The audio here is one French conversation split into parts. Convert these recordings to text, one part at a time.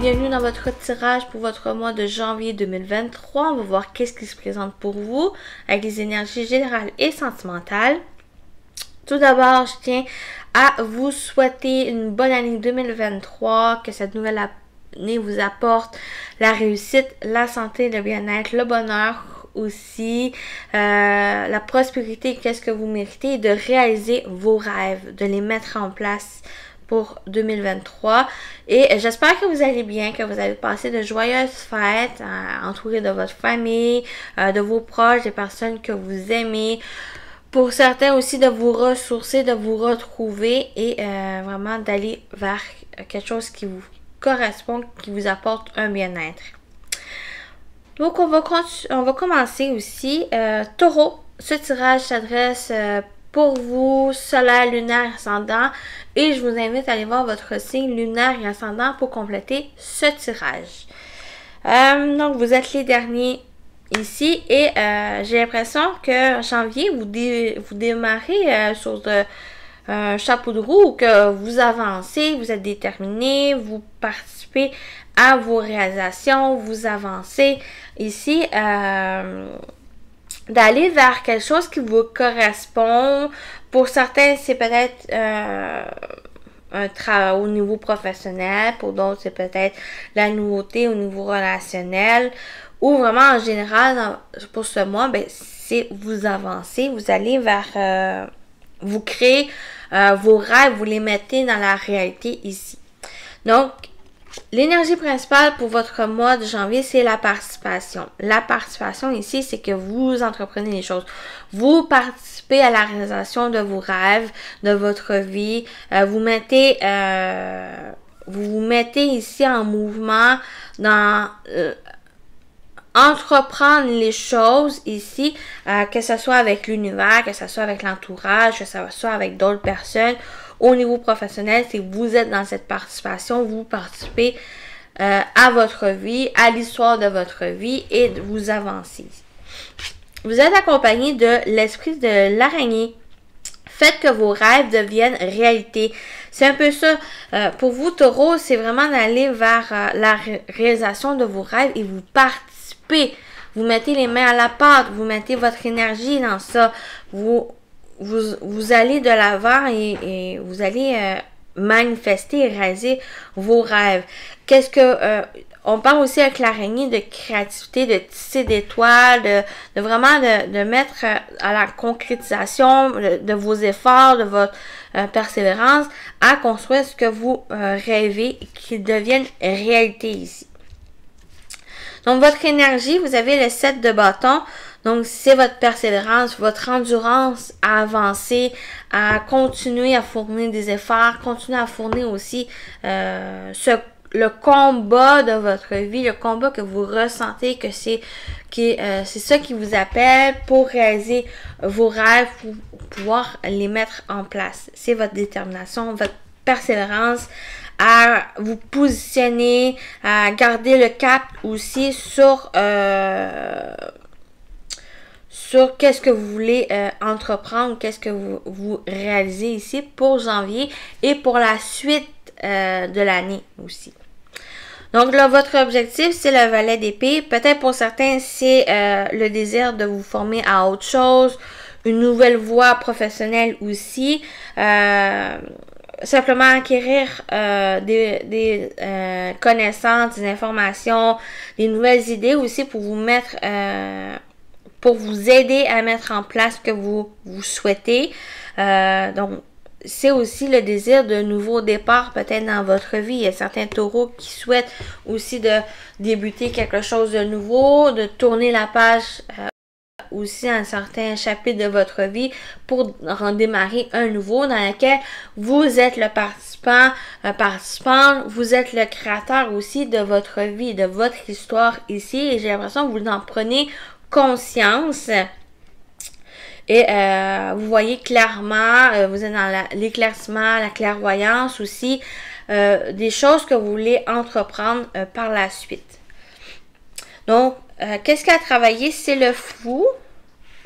bienvenue dans votre tirage pour votre mois de janvier 2023. On va voir qu'est-ce qui se présente pour vous avec les énergies générales et sentimentales. Tout d'abord, je tiens à vous souhaiter une bonne année 2023, que cette nouvelle année vous apporte la réussite, la santé, le bien-être, le bonheur aussi, la prospérité, qu'est-ce que vous méritez, et de réaliser vos rêves, de les mettre en place pour 2023. Et j'espère que vous allez bien, que vous avez passé de joyeuses fêtes, entouré de votre famille, de vos proches, des personnes que vous aimez. Pour certains aussi, de vous ressourcer, de vous retrouver et vraiment d'aller vers quelque chose qui vous correspond, qui vous apporte un bien-être. Donc, on va commencer aussi. Taureau, ce tirage s'adresse pour vous, solaire, lunaire, ascendant. Et je vous invite à aller voir votre signe lunaire et ascendant pour compléter ce tirage. Donc, vous êtes les derniers ici. Et j'ai l'impression que en janvier, vous démarrez sur un chapeau de roue, que vous avancez, vous êtes déterminé, vous participez à vos réalisations, vous avancez ici, d'aller vers quelque chose qui vous correspond. Pour certains, c'est peut-être un travail au niveau professionnel, pour d'autres, c'est peut-être la nouveauté au niveau relationnel, ou vraiment en général, pour ce mois, ben, c'est vous avancez, vous allez vers, vous créez vos rêves, vous les mettez dans la réalité ici. Donc, l'énergie principale pour votre mois de janvier, c'est la participation. La participation ici, c'est que vous entreprenez les choses. Vous participez à la réalisation de vos rêves, de votre vie. Vous vous mettez ici en mouvement dans entreprendre les choses ici, que ce soit avec l'univers, que ce soit avec l'entourage, que ce soit avec d'autres personnes. Au niveau professionnel, c'est que vous êtes dans cette participation, vous participez à votre vie, à l'histoire de votre vie et vous avancez. Vous êtes accompagné de l'esprit de l'araignée. Faites que vos rêves deviennent réalité. C'est un peu ça. Pour vous, Taureau, c'est vraiment d'aller vers la réalisation de vos rêves et vous participez. Vous mettez les mains à la pâte, vous mettez votre énergie dans ça. Vous allez de l'avant et vous allez manifester et réaliser vos rêves. On parle aussi avec l'araignée de créativité, de tisser des toiles, de vraiment de mettre à la concrétisation de vos efforts, de votre persévérance, à construire ce que vous rêvez, qui devienne réalité ici. Donc, votre énergie, vous avez le 7 de bâton. Donc, c'est votre persévérance, votre endurance à avancer, à continuer à fournir des efforts, continuer à fournir aussi le combat de votre vie, le combat que vous ressentez, que c'est ça qui vous appelle pour réaliser vos rêves, pour pouvoir les mettre en place. C'est votre détermination, votre persévérance à vous positionner, à garder le cap aussi sur qu'est-ce que vous voulez entreprendre, qu'est-ce que vous réalisez ici pour janvier et pour la suite de l'année aussi. Donc là, votre objectif, c'est le valet d'épée. Peut-être pour certains, c'est le désir de vous former à autre chose, une nouvelle voie professionnelle aussi. Simplement acquérir des connaissances, des informations, des nouvelles idées aussi pour vous mettre... pour vous aider à mettre en place ce que vous souhaitez. Donc, c'est aussi le désir de nouveaux départs peut-être dans votre vie. Il y a certains taureaux qui souhaitent aussi de débuter quelque chose de nouveau, de tourner la page aussi un certain chapitre de votre vie pour en démarrer un nouveau dans lequel vous êtes le participant, vous êtes le créateur aussi de votre vie, de votre histoire ici. Et j'ai l'impression que vous en prenez conscience et vous voyez clairement, vous êtes dans l'éclaircissement, la clairvoyance aussi, des choses que vous voulez entreprendre par la suite. Donc, qu'est-ce qu'il a travaillé? C'est le fou.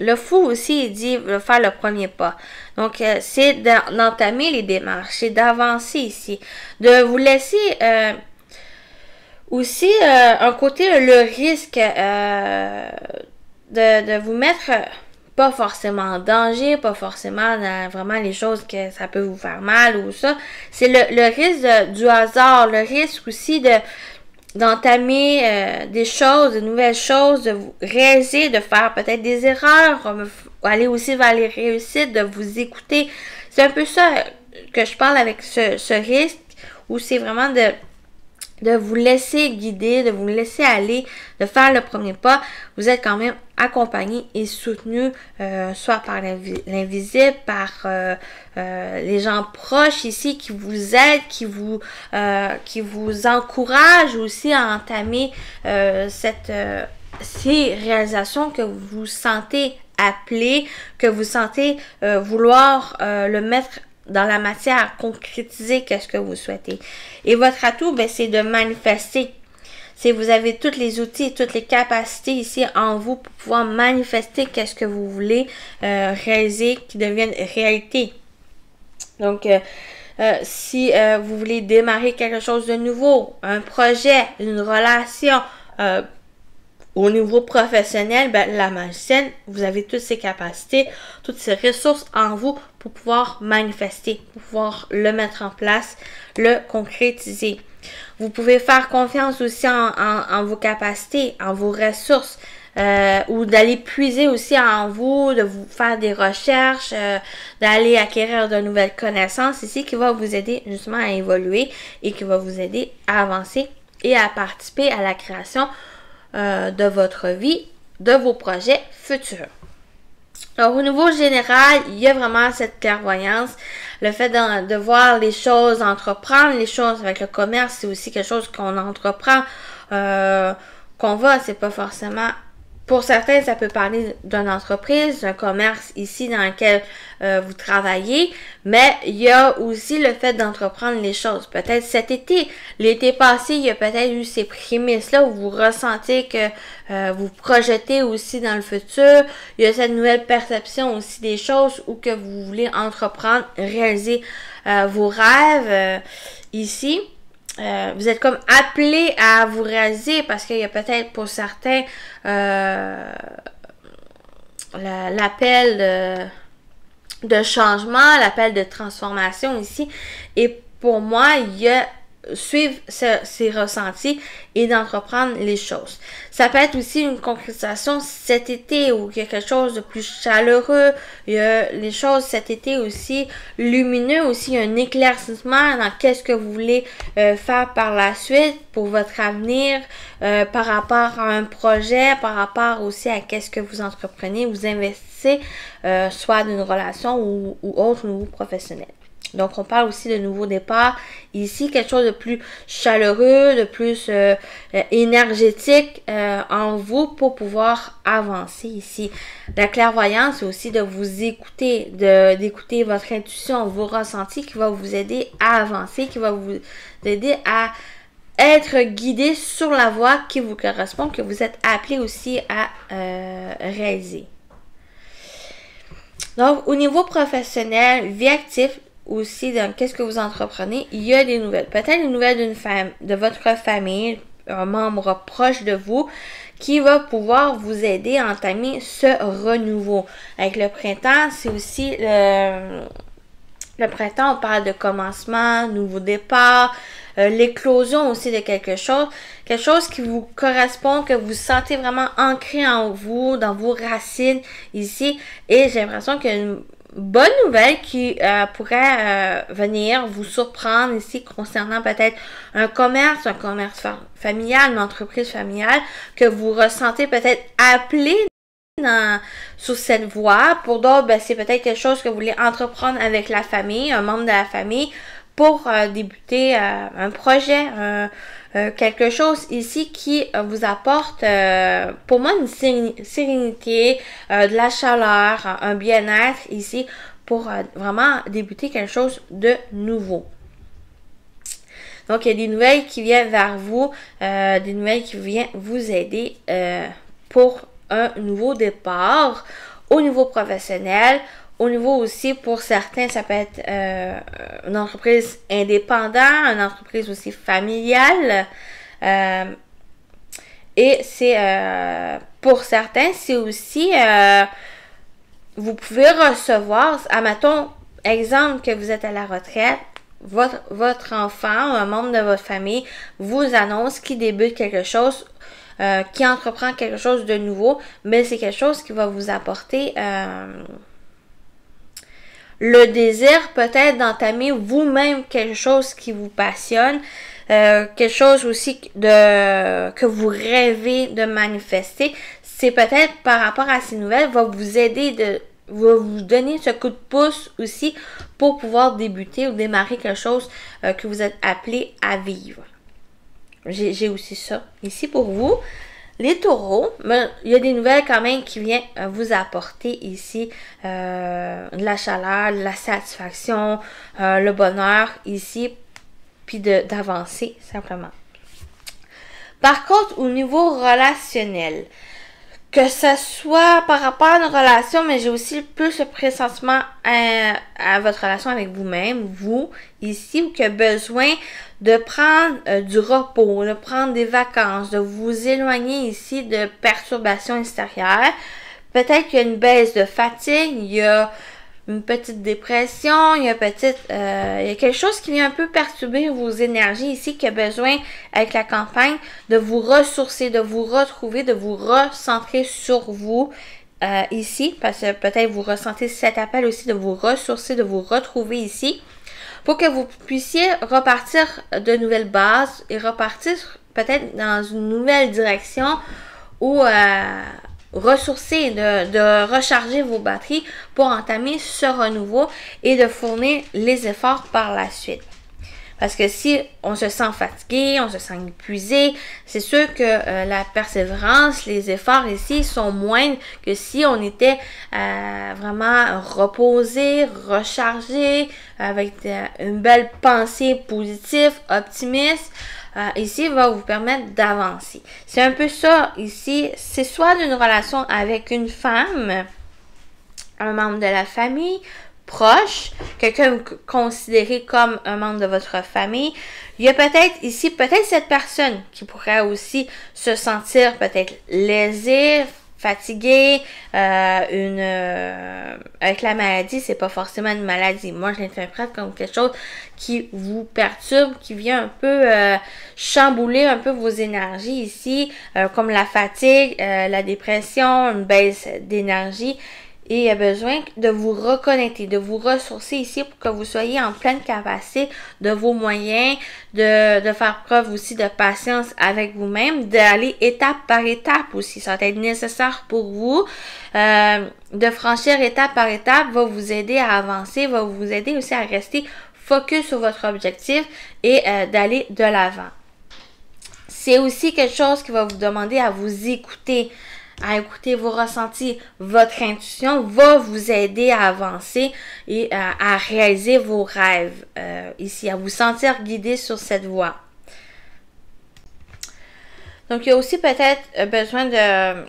Le fou aussi, il dit de faire le premier pas. Donc, c'est d'entamer les démarches, c'est d'avancer ici, de vous laisser Aussi, un côté, le risque de vous mettre pas forcément en danger, pas forcément dans vraiment les choses que ça peut vous faire mal ou ça. C'est le risque du hasard, le risque aussi d'entamer des choses, de nouvelles choses, de vous réaliser, de faire peut-être des erreurs, aller aussi vers les réussites, de vous écouter. C'est un peu ça que je parle avec ce risque, où c'est vraiment de vous laisser guider, de vous laisser aller, de faire le premier pas. Vous êtes quand même accompagné et soutenu, soit par l'invisible, par les gens proches ici qui vous aident, qui vous encouragent aussi à entamer ces réalisations que vous sentez appelées, que vous sentez vouloir le mettre dans la matière, concrétiser qu'est-ce que vous souhaitez. Et votre atout, ben, c'est de manifester. C'est vous avez tous les outils, toutes les capacités ici en vous pour pouvoir manifester qu'est-ce que vous voulez réaliser, qui devienne réalité. Donc, si vous voulez démarrer quelque chose de nouveau, un projet, une relation, au niveau professionnel, ben, la magicienne, vous avez toutes ces capacités, toutes ces ressources en vous pour pouvoir manifester, pour pouvoir le mettre en place, le concrétiser. Vous pouvez faire confiance aussi en vos capacités, en vos ressources, ou d'aller puiser aussi en vous, de vous faire des recherches, d'aller acquérir de nouvelles connaissances ici qui va vous aider justement à évoluer et qui va vous aider à avancer et à participer à la création de votre vie, de vos projets futurs. Alors, au niveau général, il y a vraiment cette clairvoyance, le fait de voir les choses, entreprendre les choses avec le commerce, c'est aussi quelque chose qu'on entreprend, qu'on va, c'est pas forcément... Pour certains, ça peut parler d'une entreprise, d'un commerce ici dans lequel vous travaillez, mais il y a aussi le fait d'entreprendre les choses. Peut-être cet été, l'été passé, il y a peut-être eu ces prémices-là où vous ressentez que vous projetez aussi dans le futur. Il y a cette nouvelle perception aussi des choses où que vous voulez entreprendre, réaliser vos rêves ici. Vous êtes comme appelé à vous réaliser parce qu'il y a peut-être pour certains l'appel de changement, l'appel de transformation ici. Et pour moi, il y a suivre ces ressentis et d'entreprendre les choses. Ça peut être aussi une concrétisation cet été où il y a quelque chose de plus chaleureux, il y a les choses cet été aussi lumineux, aussi un éclaircissement dans qu'est-ce que vous voulez faire par la suite pour votre avenir, par rapport à un projet, par rapport aussi à qu'est-ce que vous entreprenez, vous investissez, soit d'une relation ou autre au niveau professionnel. Donc, on parle aussi de nouveau départ. Ici, quelque chose de plus chaleureux, de plus énergétique en vous pour pouvoir avancer ici. La clairvoyance, c'est aussi de vous écouter, d'écouter votre intuition, vos ressentis qui va vous aider à avancer, qui va vous aider à être guidé sur la voie qui vous correspond, que vous êtes appelé aussi à réaliser. Donc, au niveau professionnel, vie active, aussi dans qu'est-ce que vous entreprenez, il y a des nouvelles. Peut-être des nouvelles de votre famille, un membre proche de vous qui va pouvoir vous aider à entamer ce renouveau. Avec le printemps, c'est aussi le printemps, on parle de commencement, nouveau départ, l'éclosion aussi de quelque chose qui vous correspond, que vous sentez vraiment ancré en vous, dans vos racines ici. Et j'ai l'impression qu'il y a une bonne nouvelle qui pourrait venir vous surprendre ici concernant peut-être un commerce familial, une entreprise familiale que vous ressentez peut-être appelé sur cette voie. Pour d'autres, ben, c'est peut-être quelque chose que vous voulez entreprendre avec la famille, un membre de la famille pour débuter un projet, quelque chose ici qui vous apporte, pour moi, une sérénité, de la chaleur, un bien-être ici pour vraiment débuter quelque chose de nouveau. Donc, il y a des nouvelles qui viennent vers vous, des nouvelles qui viennent vous aider pour un nouveau départ au niveau professionnel. Au niveau aussi, pour certains, ça peut être une entreprise indépendante, une entreprise aussi familiale, Et c'est, pour certains, c'est aussi, vous pouvez recevoir, admettons, exemple que vous êtes à la retraite, votre enfant ou un membre de votre famille vous annonce qu'il débute quelque chose, qui entreprend quelque chose de nouveau, mais c'est quelque chose qui va vous apporter le désir peut-être d'entamer vous-même quelque chose qui vous passionne, quelque chose aussi que vous rêvez de manifester. C'est peut-être par rapport à ces nouvelles, va vous aider va vous donner ce coup de pouce aussi pour pouvoir débuter ou démarrer quelque chose que vous êtes appelé à vivre. J'ai aussi ça ici pour vous. Les taureaux, il y a des nouvelles quand même qui viennent vous apporter ici de la chaleur, de la satisfaction, le bonheur ici, puis d'avancer simplement. Par contre, au niveau relationnel, que ce soit par rapport à une relation, mais j'ai aussi plus le pressentiment à votre relation avec vous-même, vous, ici, ou qui a besoin de prendre du repos, de prendre des vacances, de vous éloigner ici de perturbations extérieures. Peut-être qu'il y a une baisse de fatigue, il y a une petite dépression, il y a quelque chose qui vient un peu perturber vos énergies ici, qui a besoin, avec la campagne, de vous ressourcer, de vous retrouver, de vous recentrer sur vous ici, parce que peut-être vous ressentez cet appel aussi de vous ressourcer, de vous retrouver ici, pour que vous puissiez repartir de nouvelles bases et repartir peut-être dans une nouvelle direction ou ressourcer, de recharger vos batteries pour entamer ce renouveau et de fournir les efforts par la suite. Parce que si on se sent fatigué, on se sent épuisé, c'est sûr que la persévérance, les efforts ici sont moindres que si on était vraiment reposé, rechargé, avec une belle pensée positive, optimiste. Ici, va vous permettre d'avancer. C'est un peu ça ici. C'est soit d'une relation avec une femme, un membre de la famille, proche, quelqu'un considéré comme un membre de votre famille. Il y a peut-être ici, peut-être cette personne qui pourrait aussi se sentir peut-être lésée, fatiguée, avec la maladie, c'est pas forcément une maladie. Moi, je l'interprète comme quelque chose qui vous perturbe, qui vient un peu chambouler un peu vos énergies ici, comme la fatigue, la dépression, une baisse d'énergie. Et il y a besoin de vous reconnecter, de vous ressourcer ici pour que vous soyez en pleine capacité de vos moyens, de faire preuve aussi de patience avec vous-même, d'aller étape par étape aussi. Ça va être nécessaire pour vous. De franchir étape par étape va vous aider à avancer, va vous aider aussi à rester focus sur votre objectif et d'aller de l'avant. C'est aussi quelque chose qui va vous demander à vous écouter, à écouter vos ressentis. Votre intuition va vous aider à avancer et à réaliser vos rêves ici, à vous sentir guidé sur cette voie. Donc, il y a aussi peut-être besoin de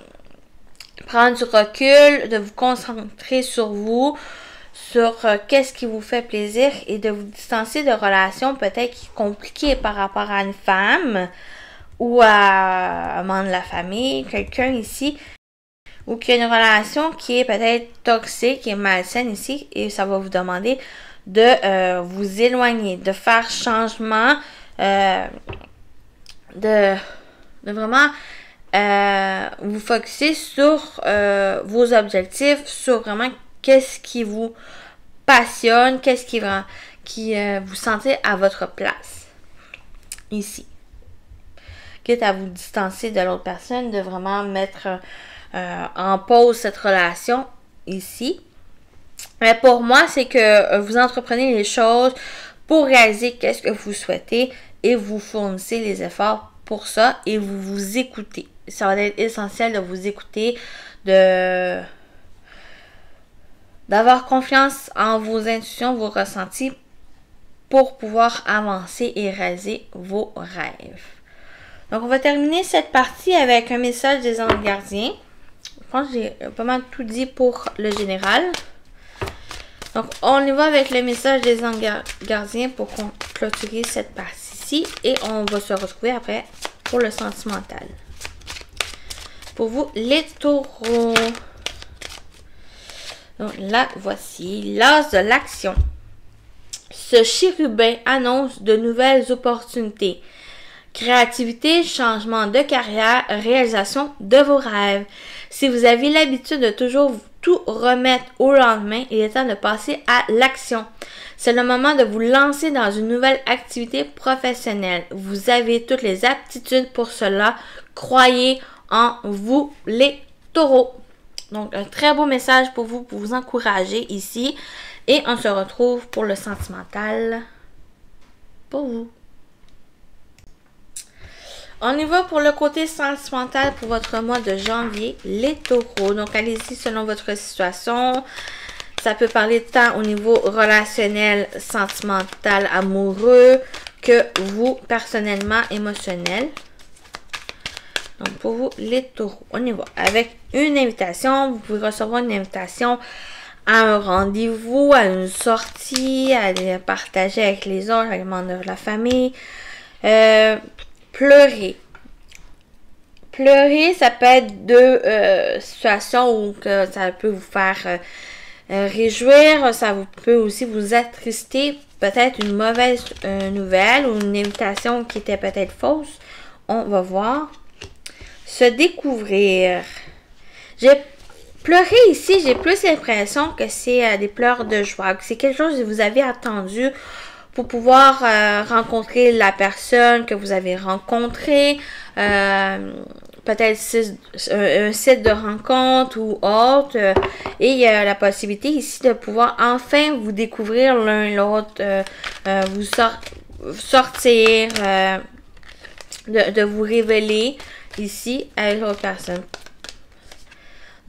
prendre du recul, de vous concentrer sur vous, sur qu'est-ce qui vous fait plaisir et de vous distancer de relations peut-être compliquées par rapport à une femme ou à un membre de la famille, quelqu'un ici, ou qui a une relation qui est peut-être toxique et malsaine ici, et ça va vous demander de vous éloigner, de faire changement, de vraiment vous focuser sur vos objectifs, sur vraiment qu'est-ce qui vous passionne, qu'est-ce qui vous sentez à votre place ici. Quitte à vous distancer de l'autre personne, de vraiment mettre en pause cette relation ici. Mais pour moi, c'est que vous entreprenez les choses pour réaliser qu'est-ce que vous souhaitez et vous fournissez les efforts pour ça et vous vous écoutez. Ça va être essentiel de vous écouter, d'avoir confiance en vos intuitions, vos ressentis pour pouvoir avancer et réaliser vos rêves. Donc, on va terminer cette partie avec un message des anges gardiens. Je pense que j'ai pas mal tout dit pour le général. Donc, on y va avec le message des anges gardiens pour clôturer cette partie-ci. Et on va se retrouver après pour le sentimental. Pour vous, les taureaux. Donc là, voici l'as de l'action. Ce chérubin annonce de nouvelles opportunités. Créativité, changement de carrière, réalisation de vos rêves. Si vous avez l'habitude de toujours tout remettre au lendemain, il est temps de passer à l'action. C'est le moment de vous lancer dans une nouvelle activité professionnelle. Vous avez toutes les aptitudes pour cela. Croyez en vous, les taureaux. Donc, un très beau message pour vous encourager ici. Et on se retrouve pour le sentimental pour vous. On y va pour le côté sentimental pour votre mois de janvier, les taureaux. Donc, allez-y selon votre situation. Ça peut parler tant au niveau relationnel, sentimental, amoureux, que vous, personnellement, émotionnel. Donc, pour vous, les taureaux, on y va. Avec une invitation, vous pouvez recevoir une invitation à un rendez-vous, à une sortie, à les partager avec les autres, avec les membres de la famille. Pleurer. Pleurer, ça peut être deux situations où que ça peut vous faire réjouir. Ça peut aussi vous attrister. Peut-être une mauvaise nouvelle ou une invitation qui était peut-être fausse. On va voir. Se découvrir. J'ai pleuré ici, j'ai plus l'impression que c'est des pleurs de joie. C'est quelque chose que vous avez attendu pour pouvoir rencontrer la personne que vous avez rencontrée, peut-être un site de rencontre ou autre, et il y a la possibilité ici de pouvoir enfin vous découvrir l'un l'autre, vous sortir, de vous révéler ici avec l'autre personne.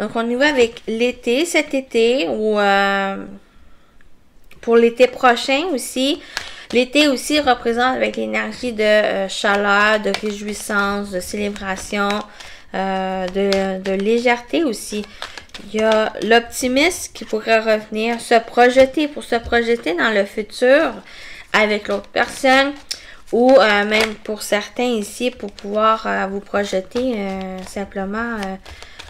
Donc on y va avec l'été, cet été, ou pour l'été prochain aussi. L'été aussi représente avec l'énergie de chaleur, de réjouissance, de célébration, de légèreté aussi. Il y a l'optimisme qui pourrait revenir, pour se projeter dans le futur avec l'autre personne, ou même pour certains ici, pour pouvoir vous projeter simplement,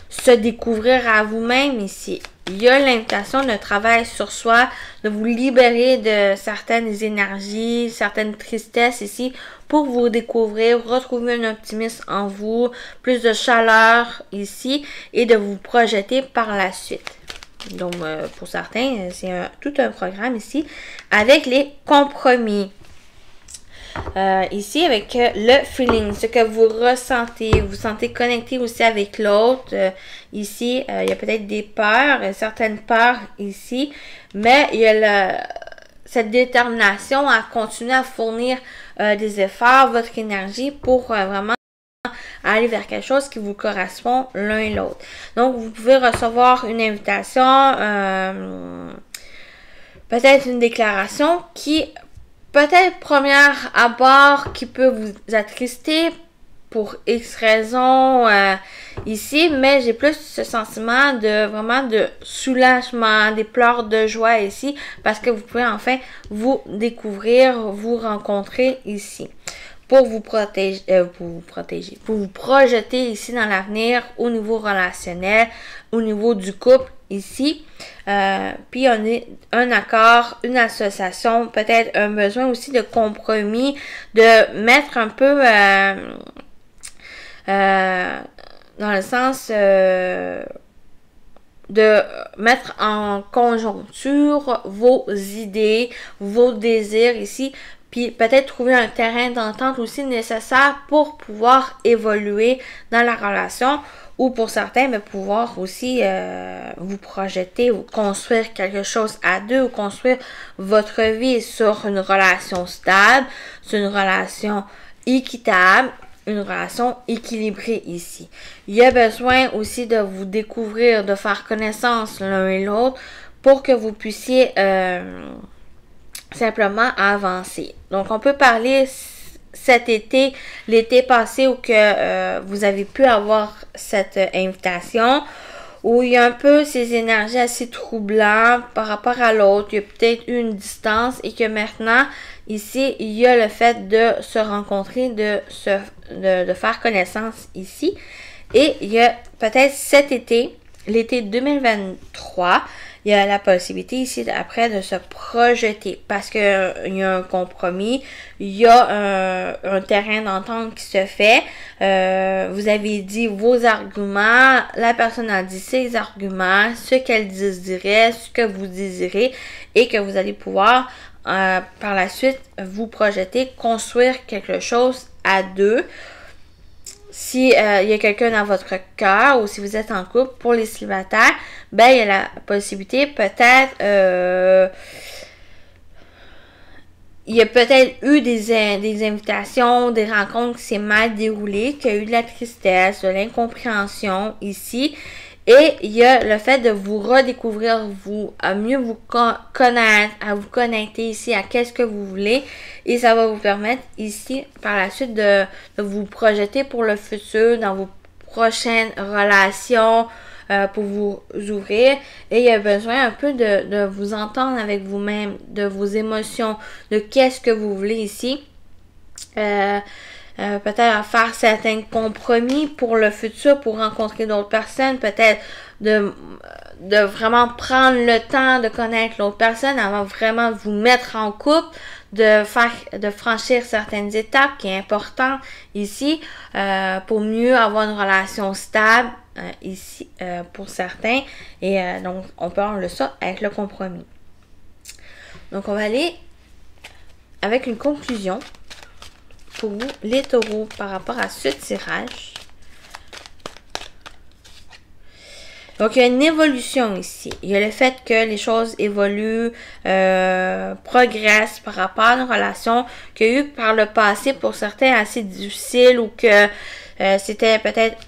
se découvrir à vous-même ici. Il y a l'invitation de travail sur soi, de vous libérer de certaines énergies, certaines tristesses ici, pour vous découvrir, retrouver un optimisme en vous, plus de chaleur ici, et de vous projeter par la suite. Donc, pour certains, c'est tout un programme ici, avec les compromis. Ici, avec le feeling, ce que vous ressentez, vous sentez connecté aussi avec l'autre. Ici, il y a peut-être des peurs, certaines peurs ici, mais il y a cette détermination à continuer à fournir des efforts, votre énergie pour vraiment aller vers quelque chose qui vous correspond l'un et l'autre. Donc, vous pouvez recevoir une invitation, peut-être une déclaration qui peut-être première abord qui peut vous attrister pour X raisons ici, mais j'ai plus ce sentiment de vraiment de soulagement, des pleurs de joie ici, parce que vous pouvez enfin vous découvrir, vous rencontrer ici. Pour vous protéger, pour vous projeter ici dans l'avenir au niveau relationnel, au niveau du couple ici. Puis on est un accord, une association, peut-être un besoin aussi de compromis, de mettre un peu dans le sens de mettre en conjoncture vos idées, vos désirs ici, puis peut-être trouver un terrain d'entente aussi nécessaire pour pouvoir évoluer dans la relation, ou pour certains, mais pouvoir aussi vous projeter ou construire quelque chose à deux, ou construire votre vie sur une relation stable, sur une relation équitable, une relation équilibrée ici. Il y a besoin aussi de vous découvrir, de faire connaissance l'un et l'autre pour que vous puissiez simplement avancer. Donc, on peut parler cet été, l'été passé, où que vous avez pu avoir cette invitation, où il y a un peu ces énergies assez troublantes par rapport à l'autre. Il y a peut-être eu une distance et que maintenant, ici, il y a le fait de se rencontrer, de de faire connaissance ici. Et il y a peut-être cet été, l'été 2023, il y a la possibilité ici après de se projeter parce qu'il y a un compromis, il y a un terrain d'entente qui se fait. Vous avez dit vos arguments, la personne a dit ses arguments, ce qu'elle désirait, ce que vous désirez et que vous allez pouvoir par la suite vous projeter, construire quelque chose à deux. Si il y a quelqu'un dans votre cœur ou si vous êtes en couple, pour les célibataires, ben il y a la possibilité peut-être il y a peut-être eu des invitations, des rencontres qui s'est mal déroulées, qu'il y a eu de la tristesse, de l'incompréhension ici. Et il y a le fait de vous redécouvrir, à mieux vous connaître, à vous connecter ici à qu'est-ce que vous voulez. Et ça va vous permettre ici, par la suite, de vous projeter pour le futur, dans vos prochaines relations, pour vous ouvrir. Et il y a besoin un peu de vous entendre avec vous-même, de vos émotions, de qu'est-ce que vous voulez ici. Peut-être à faire certains compromis pour le futur, pour rencontrer d'autres personnes, peut-être de vraiment prendre le temps de connaître l'autre personne avant vraiment de vous mettre en couple, de franchir certaines étapes qui est important ici pour mieux avoir une relation stable ici pour certains et donc on parle de ça avec le compromis. Donc on va aller avec une conclusion pour vous, les taureaux, par rapport à ce tirage. Donc, il y a une évolution ici. Il y a le fait que les choses évoluent, progressent par rapport à une relation qu'il y a eu par le passé pour certains assez difficile ou que c'était peut-être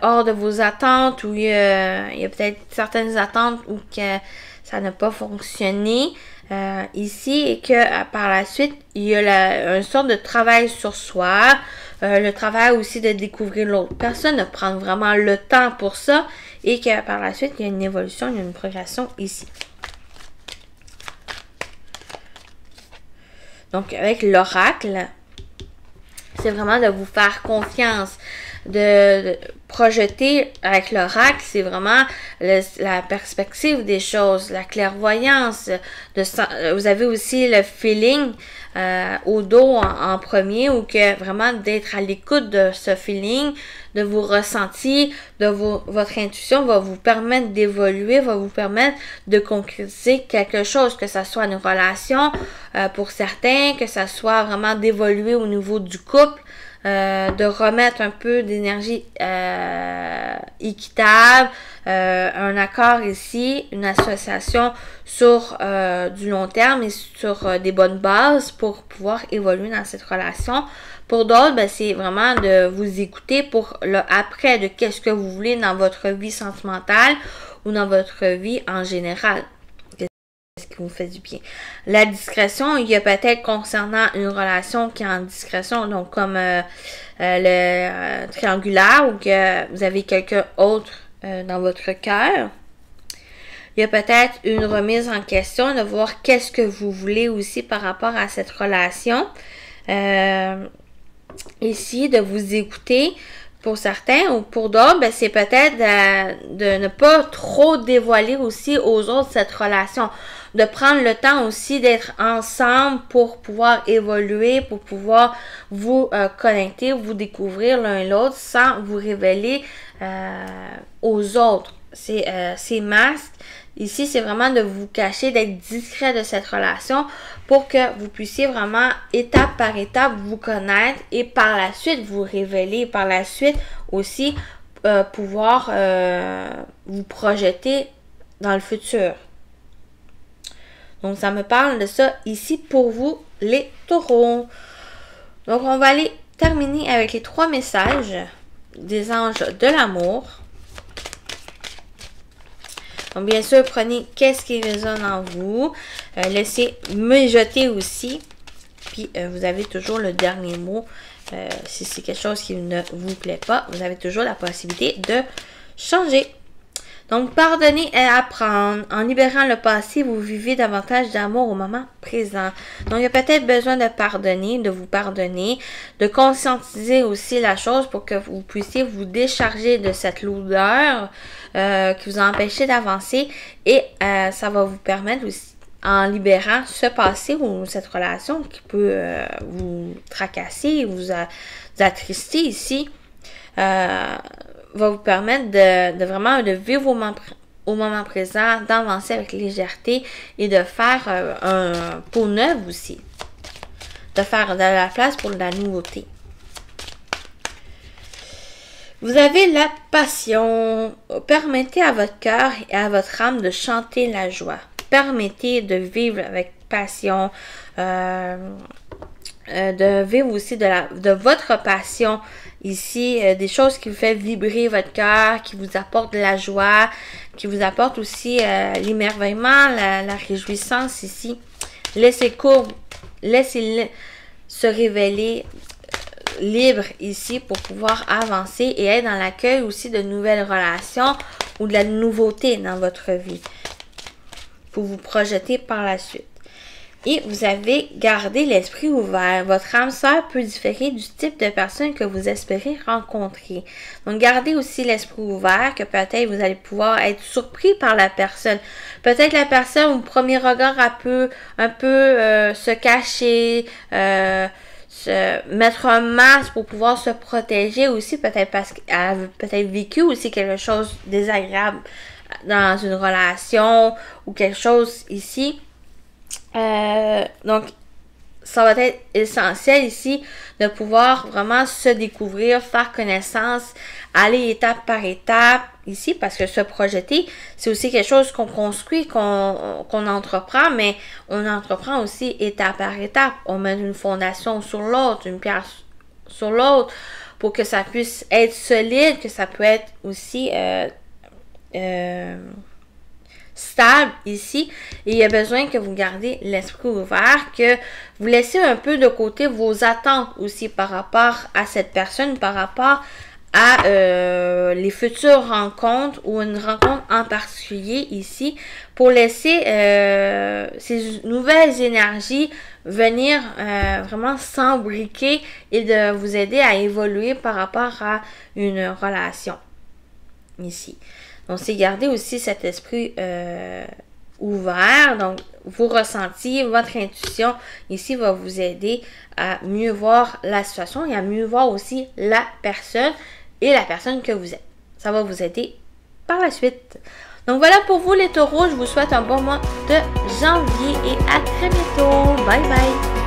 hors de vos attentes ou il y a peut-être certaines attentes où que ça n'a pas fonctionné. Ici et que par la suite il y a une sorte de travail sur soi, le travail aussi de découvrir l'autre personne, de prendre vraiment le temps pour ça et que par la suite il y a une évolution, il y a une progression ici. Donc avec l'oracle, c'est vraiment de vous faire confiance, de projeter avec l'oracle, c'est vraiment la perspective des choses, la clairvoyance. Vous avez aussi le feeling au dos en premier, ou que vraiment d'être à l'écoute de ce feeling, de vos ressentis, de votre intuition va vous permettre d'évoluer, va vous permettre de concrétiser quelque chose, que ça soit une relation pour certains, que ça soit vraiment d'évoluer au niveau du couple. De remettre un peu d'énergie équitable, un accord ici, une association sur du long terme et sur des bonnes bases pour pouvoir évoluer dans cette relation. Pour d'autres, ben, c'est vraiment de vous écouter pour le après, de qu'est-ce que vous voulez dans votre vie sentimentale ou dans votre vie en général. Qui vous fait du bien. La discrétion, il y a peut-être concernant une relation qui est en discrétion, donc comme le triangulaire ou que vous avez quelqu'un autre dans votre cœur. Il y a peut-être une remise en question de voir qu'est-ce que vous voulez aussi par rapport à cette relation. Ici, de vous écouter. Pour certains ou pour d'autres, ben, c'est peut-être de ne pas trop dévoiler aussi aux autres cette relation. De prendre le temps aussi d'être ensemble pour pouvoir évoluer, pour pouvoir vous connecter, vous découvrir l'un l'autre sans vous révéler aux autres. Ces masques. Ici, c'est vraiment de vous cacher, d'être discret de cette relation pour que vous puissiez vraiment, étape par étape, vous connaître et par la suite vous révéler, par la suite aussi pouvoir vous projeter dans le futur. Donc, ça me parle de ça ici pour vous, les taureaux. Donc, on va aller terminer avec les 3 messages des anges de l'amour. Donc, bien sûr, prenez qu'est-ce qui résonne en vous. Laissez mijoter aussi. Puis, vous avez toujours le dernier mot. Si c'est quelque chose qui ne vous plaît pas, vous avez toujours la possibilité de changer. Donc, pardonner et apprendre. En libérant le passé, vous vivez davantage d'amour au moment présent. Donc, il y a peut-être besoin de pardonner, de vous pardonner, de conscientiser aussi la chose pour que vous puissiez vous décharger de cette lourdeur qui vous a empêché d'avancer. Et ça va vous permettre aussi, en libérant ce passé ou cette relation qui peut vous tracasser, vous attrister ici, va vous permettre de vraiment de vivre au moment présent, d'avancer avec légèreté et de faire un peau neuve aussi. De faire de la place pour la nouveauté. Vous avez la passion. Permettez à votre cœur et à votre âme de chanter la joie. Permettez de vivre avec passion, de vivre aussi de votre passion ici, des choses qui vous font vibrer votre cœur, qui vous apportent de la joie, qui vous apportent aussi l'émerveillement, la réjouissance ici. Laissez-le se révéler libre ici pour pouvoir avancer et être dans l'accueil aussi de nouvelles relations ou de la nouveauté dans votre vie pour vous projeter par la suite. Et vous avez gardé l'esprit ouvert. Votre âme sœur peut différer du type de personne que vous espérez rencontrer. Donc, gardez aussi l'esprit ouvert, que peut-être vous allez pouvoir être surpris par la personne. Peut-être la personne, au premier regard, un peu se cacher, mettre un masque pour pouvoir se protéger aussi, peut-être parce qu'elle a peut-être vécu aussi quelque chose de désagréable dans une relation ou quelque chose ici. Donc, ça va être essentiel ici de pouvoir vraiment se découvrir, faire connaissance, aller étape par étape ici, parce que se projeter, c'est aussi quelque chose qu'on construit, qu'on entreprend, mais on entreprend aussi étape par étape. On met une fondation sur l'autre, une pierre sur l'autre, pour que ça puisse être solide, que ça peut être aussi stable ici, et il y a besoin que vous gardez l'esprit ouvert, que vous laissez un peu de côté vos attentes aussi par rapport à cette personne, par rapport à les futures rencontres ou une rencontre en particulier ici, pour laisser ces nouvelles énergies venir vraiment s'embriquer et de vous aider à évoluer par rapport à une relation ici. Donc, c'est garder aussi cet esprit ouvert. Donc, vos ressentis, votre intuition ici va vous aider à mieux voir la situation et à mieux voir aussi la personne et la personne que vous êtes. Ça va vous aider par la suite. Donc, voilà pour vous les taureaux. Je vous souhaite un bon mois de janvier et à très bientôt. Bye bye!